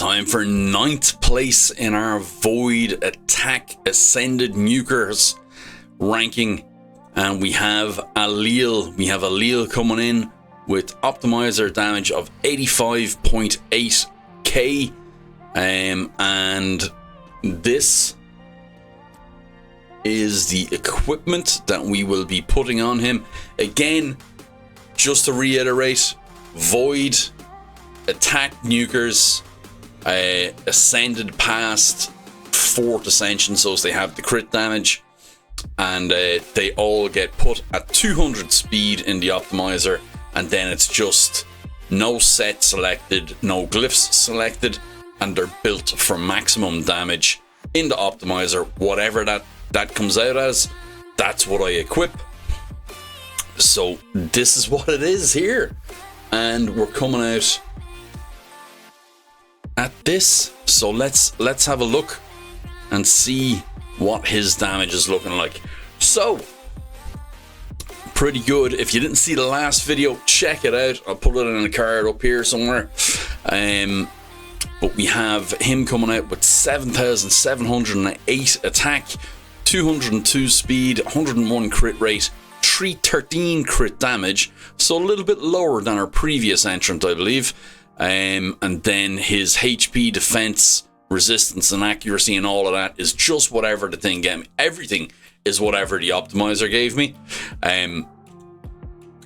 time for 9th place in our Void Attack Ascended Nukers ranking. And we have Ailil. We have Ailil coming in with optimizer damage of 85.8k. And this is the equipment that we will be putting on him. Again, just to reiterate, Void Attack Nukers, ascended past 4th ascension, so they have the crit damage, and they all get put at 200 speed in the optimizer, and then it's just no set selected, no glyphs selected, and they're built for maximum damage in the optimizer. Whatever that comes out as, that's what I equip. So this is what it is here, and we're coming out at this. So let's have a look and see what his damage is looking like. So pretty good. If you didn't see the last video, check it out. I'll put it in a card up here somewhere. But we have him coming out with 7,708 attack, 202 speed, 101 crit rate, 313 crit damage, so a little bit lower than our previous entrant, I believe. And then his HP, defense, resistance, and accuracy, and all of that is just whatever the thing gave me. Everything is whatever the optimizer gave me.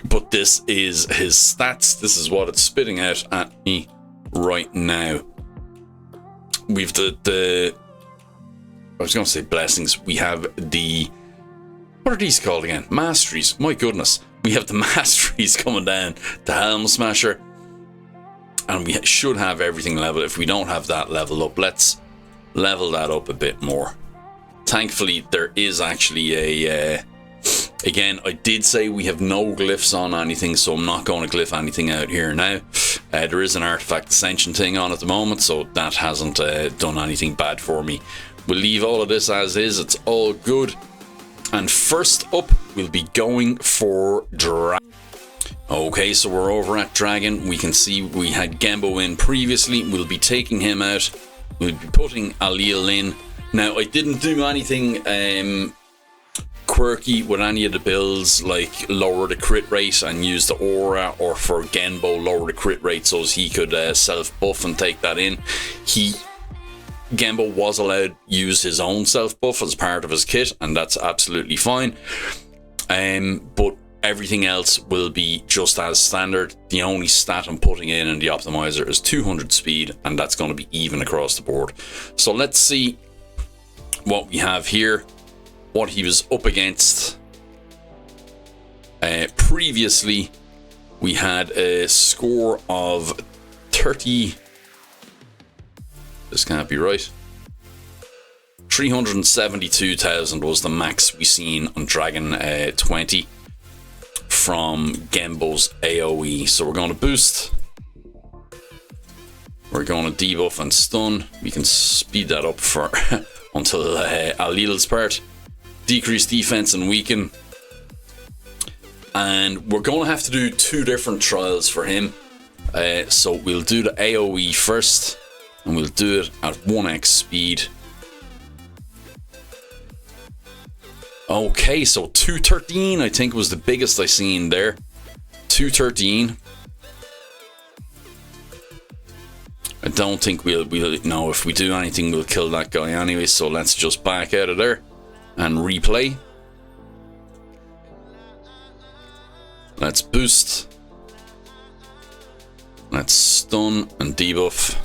But this is his stats. This is what it's spitting out at me right now. We've the I was going to say blessings. We have the, what are these called again? Masteries. My goodness. We have the masteries coming down. The Helm Smasher. And we should have everything leveled. If we don't have that leveled up, let's level that up a bit more. Thankfully, there is actually a... again, I did say we have no glyphs on anything, so I'm not going to glyph anything out here now. There is an artifact ascension thing on at the moment, so that hasn't done anything bad for me. We'll leave all of this as is. It's all good. And first up, we'll be going for Dragon. Okay, so we're over at Dragon. We can see we had Genbo in previously. We'll be taking him out. We'll be putting Ailil in. Now, I didn't do anything quirky with any of the builds, like lower the crit rate and use the aura, or for Genbo, lower the crit rate so he could self-buff and take that in. Genbo was allowed to use his own self-buff as part of his kit, and that's absolutely fine. But everything else will be just as standard. The only stat I'm putting in the optimizer is 200 speed, and that's going to be even across the board. So let's see what we have here, what he was up against. Previously, we had a score of 30... This can't be right. 372,000 was the max we seen on Dragon 20 from Genbo's AoE. So we're going to boost. We're going to debuff and stun. We can speed that up for until Ailil's part. Decrease defense and weaken. And we're going to have to do 2 different trials for him. So we'll do the AoE first. And we'll do it at 1x speed. Okay, so 213 I think was the biggest I seen there. 213. I don't think we'll no, if we do anything we'll kill that guy anyway, so let's just back out of there and replay. Let's boost. Let's stun and debuff.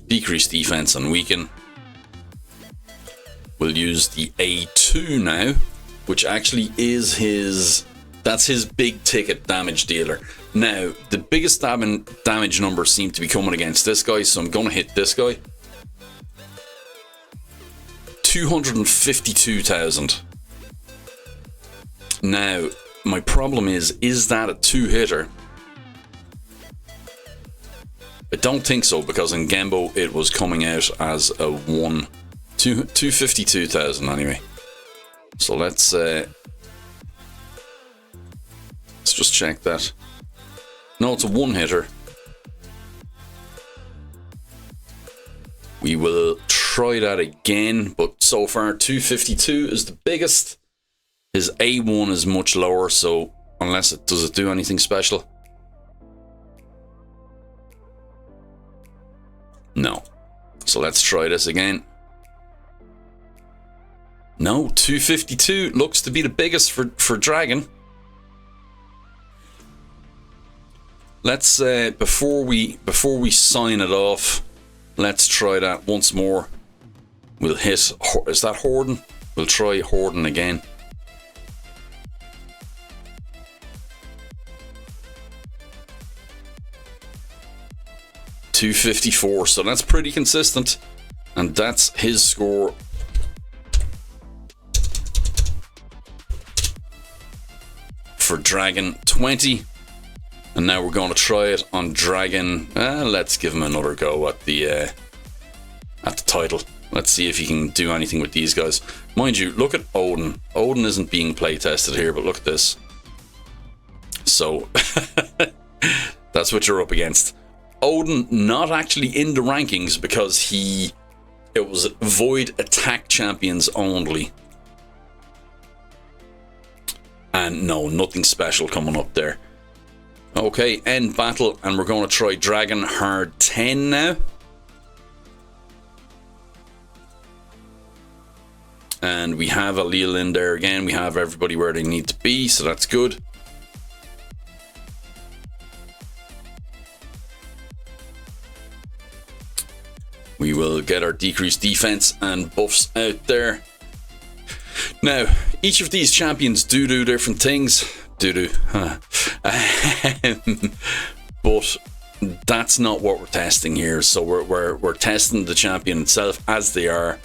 Decrease defense and weaken. We'll use the A2 now, which actually is that's his big ticket damage dealer. Now, the biggest damage numbers seem to be coming against this guy, so I'm going to hit this guy. 252,000. Now, my problem is that a 2-hitter? I don't think so, because in Genbo it was coming out as a 252,000 anyway. So let's just check that. No, it's a 1-hitter. We will try that again, but so far 252 is the biggest. His A1 is much lower, so unless does it do anything special? No. So let's try this again. No, 252 looks to be the biggest for Dragon. Let's before we sign it off, let's try that once more. We'll hit, is that Horden? We'll try Horden again. $254, so that's pretty consistent, and that's his score. For Dragon 20. And now we're going to try it on Dragon. Let's give him another go at the title. Let's see if he can do anything with these guys. Mind you, look at Odin. Odin isn't being play tested here, but look at this. So that's what you're up against. Odin not actually in the rankings because it was void attack champions only. And no, nothing special coming up there. Okay, end battle, and we're going to try Dragon Hard 10 now. And we have Ailil in there again. We have everybody where they need to be, so that's good. We will get our decreased defense and buffs out there. Now, each of these champions do different things. But that's not what we're testing here. So we're testing the champion itself as they are.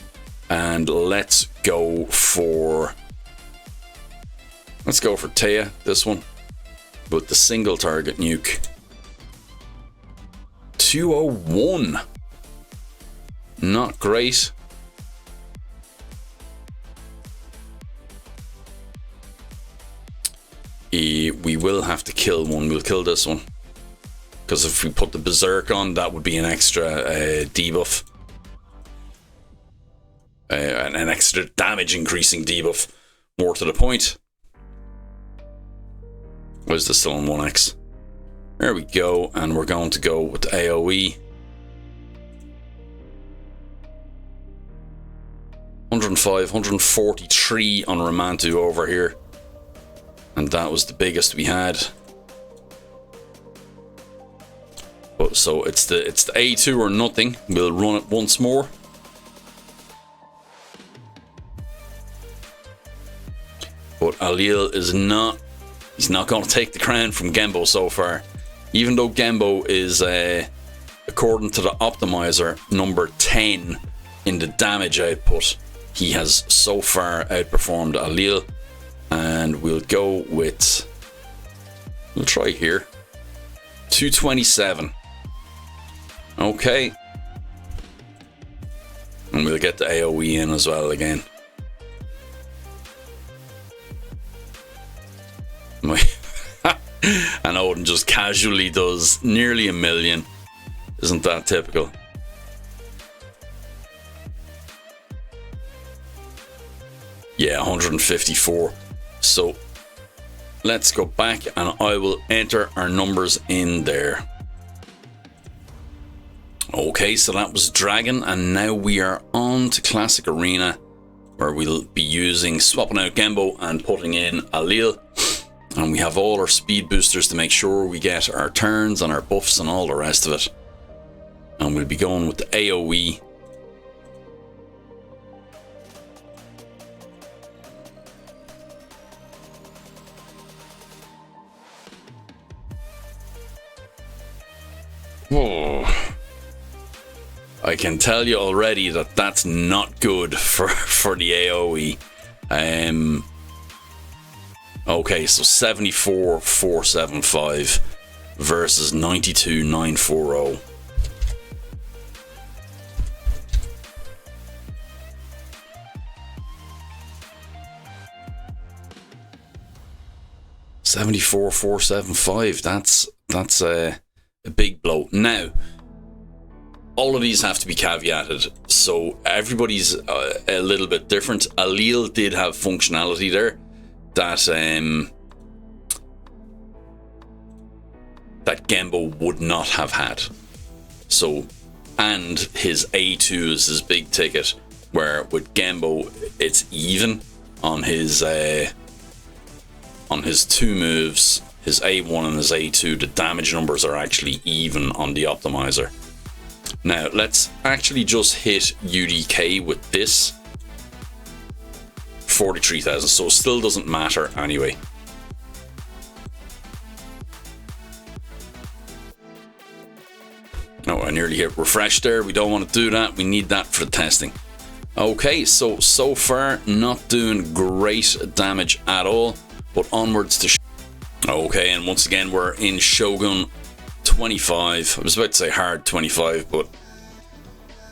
And let's go for Taya, this one, with the single target nuke. 201. Not great. We will have to kill one. We'll kill this one, because if we put the berserk on, that would be an extra debuff, an extra damage increasing debuff. More to the point, was this still on 1x? There we go, and we're going to go with the AoE. 105, 143 on Ramantu over here. And that was the biggest we had. But so it's the A2 or nothing. We'll run it once more. But Ailil is he's not going to take the crown from Gembo so far. Even though Gembo is, according to the optimizer, number 10 in the damage output, he has so far outperformed Ailil. And we'll go with, we'll try here, 227. Okay. And we'll get the AoE in as well again. And Odin just casually does nearly 1 million. Isn't that typical? Yeah, 154. So let's go back and I will enter our numbers in there. Okay, so that was Dragon, and now we are on to Classic Arena, where we'll be swapping out Gembo and putting in Ailil. And we have all our speed boosters to make sure we get our turns and our buffs and all the rest of it. And we'll be going with the AoE. Oh, I can tell you already that that's not good for the AoE. Okay, so 74,475 versus 92,940. $74,475. That's a big blow. Now, all of these have to be caveated. So everybody's a little bit different. Ailil did have functionality there that that Genbo would not have had. So, and his A2 is his big ticket, where with Genbo it's even on his 2 moves, his A1 and his A2. The damage numbers are actually even on the optimizer. Now let's actually just hit UDK with this. 43,000, so it still doesn't matter anyway. Oh, I nearly hit refresh there. We don't want to do that. We need that for the testing. Okay, so far not doing great damage at all, but onwards to okay, and once again we're in Shogun 25. I was about to say hard 25, but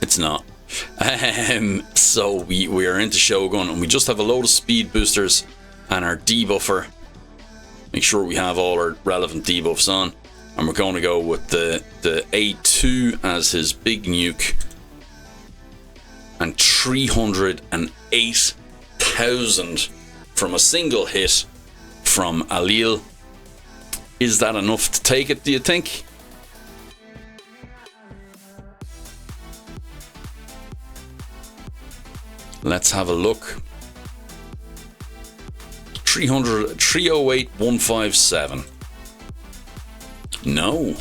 it's not. So we are into Shogun, and we just have a load of speed boosters and our debuffer. Make sure we have all our relevant debuffs on, and we're going to go with the A2 as his big nuke, and 308,000 from a single hit from Ailil. Is that enough to take it, do you think? Let's have a look. 308,157. No.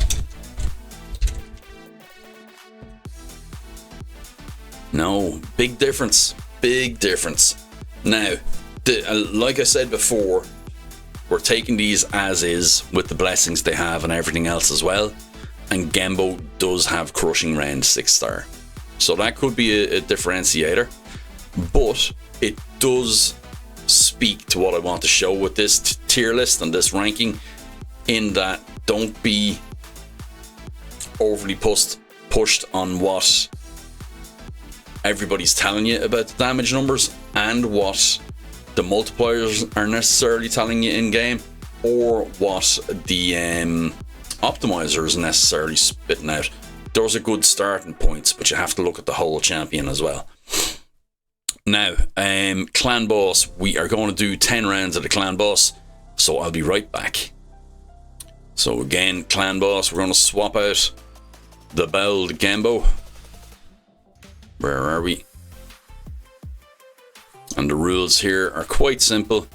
No. Big difference. Big difference. Now, like I said before, we're taking these as is with the blessings they have and everything else as well. And Genbo does have crushing round 6-star. So that could be a differentiator. But it does speak to what I want to show with this tier list and this ranking, in that don't be overly pushed on what everybody's telling you about the damage numbers and what the multipliers are necessarily telling you in game, or what the optimizer is necessarily spitting out. Those are good starting points, but you have to look at the whole champion as well. Now, clan boss, we are going to do 10 rounds of the clan boss, so I'll be right back. So again, clan boss, we're going to swap out the belled Genbo. Where are we? And the rules here are quite simple.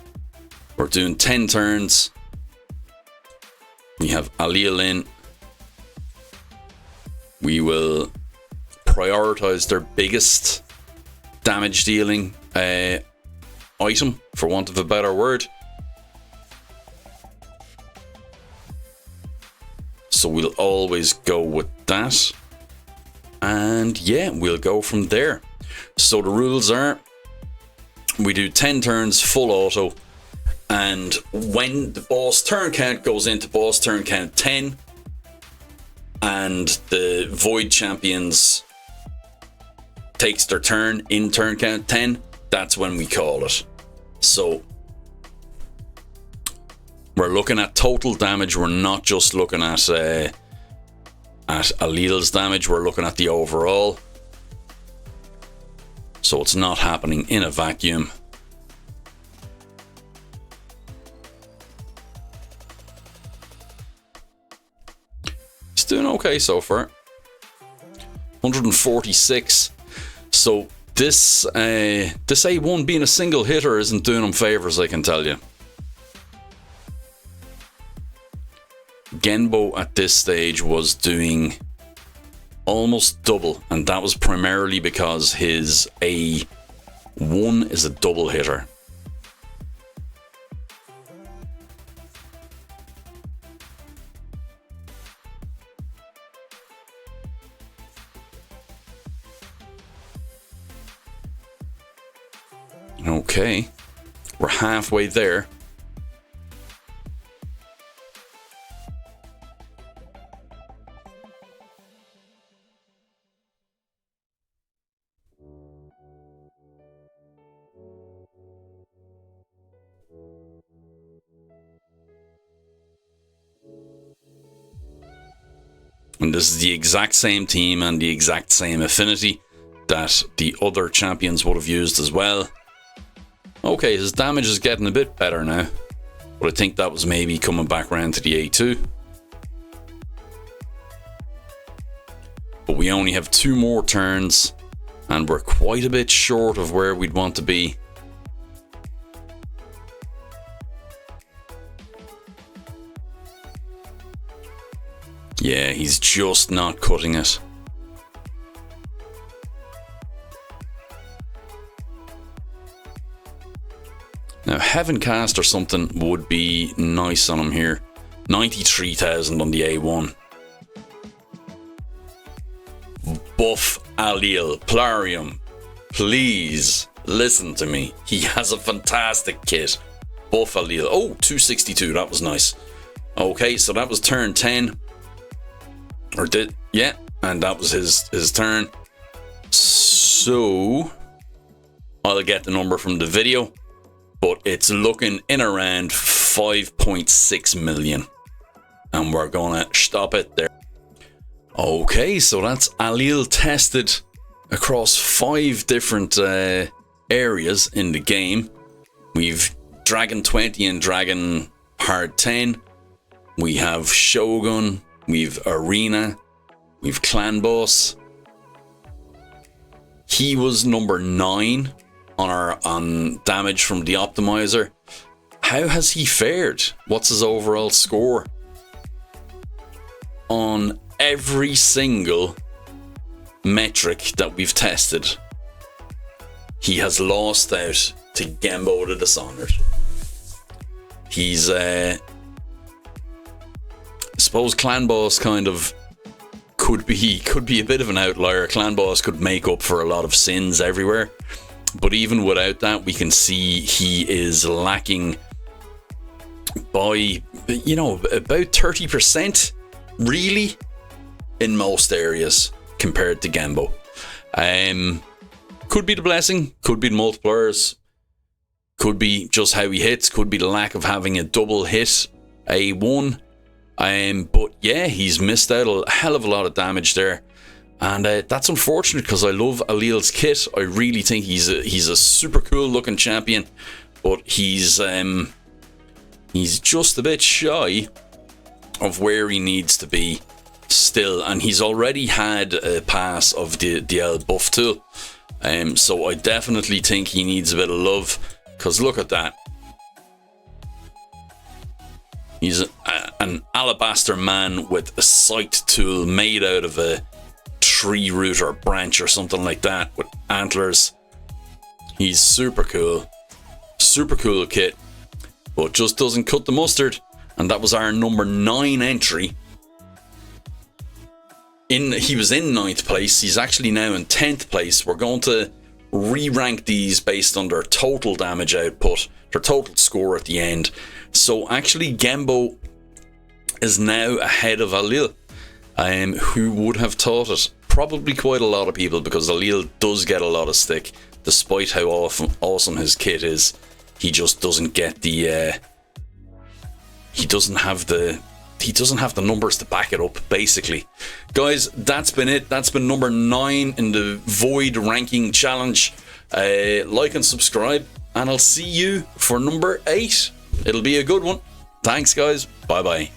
We're doing 10 turns. We have Ailil in. We will prioritize their biggest damage dealing item, for want of a better word. So we'll always go with that. And yeah, we'll go from there. So the rules are, we do 10 turns full auto, and when the boss turn count goes into boss turn count 10 and the void champions takes their turn in turn count 10, that's when we call it. So we're looking at total damage. We're not just looking at Ailil's damage, we're looking at the overall. So it's not happening in a vacuum. He's doing okay so far. 146. So this A1 being a single hitter isn't doing him favors, I can tell you. Genbo at this stage was doing almost double, and that was primarily because his A1 is a double hitter. Okay, we're halfway there. And this is the exact same team and the exact same affinity that the other champions would have used as well. Okay, his damage is getting a bit better now, but I think that was maybe coming back around to the A2. But we only have 2 more turns, and we're quite a bit short of where we'd want to be. Yeah, he's just not cutting it. Now, Heaven Cast or something would be nice on him here. 93,000 on the A1. Buff Ailil Plarium. Please listen to me. He has a fantastic kit. Buff Ailil. Oh, 262. That was nice. Okay, so that was turn 10. Yeah, and that was his turn. So I'll get the number from the video, but it's looking in around 5.6 million, and we're gonna stop it there. Okay, so that's Ailil tested across 5 different areas in the game. We've Dragon 20 and Dragon Hard 10. We have Shogun. We've Arena. We've Clan Boss. He was number 9 on damage from the optimizer. How has he fared? What's his overall score? On every single metric that we've tested, he has lost out to Gembo the Dishonored. He's I suppose Clan Boss kind of could be a bit of an outlier. Clan Boss could make up for a lot of sins everywhere, but even without that, we can see he is lacking by, you know, about 30% really in most areas compared to Gembo. Could be the blessing, could be the multipliers, could be just how he hits, could be the lack of having a double hit A1. But yeah, he's missed out a hell of a lot of damage there, and that's unfortunate because I love Ailil's kit. I really think he's a super cool looking champion, but he's just a bit shy of where he needs to be still, and he's already had a pass of the L buff tool. So I definitely think he needs a bit of love, because look at that. He's an alabaster man with a sight tool made out of a tree root or branch or something like that with antlers. He's super cool kit, but just doesn't cut the mustard. And that was our number 9 entry. He was in 9th place. He's actually now in 10th place. We're going to re-rank these based on their total damage output, their total score at the end. So actually Gembo is now ahead of Ailil. Who would have thought it? Probably quite a lot of people, because Ailil does get a lot of stick, despite how awesome his kit is. He just doesn't get the he doesn't have the numbers to back it up, basically. Guys, that's been it. That's been number 9 in the Void ranking challenge. Like and subscribe, and I'll see you for number 8. It'll be a good one. Thanks, guys. Bye bye.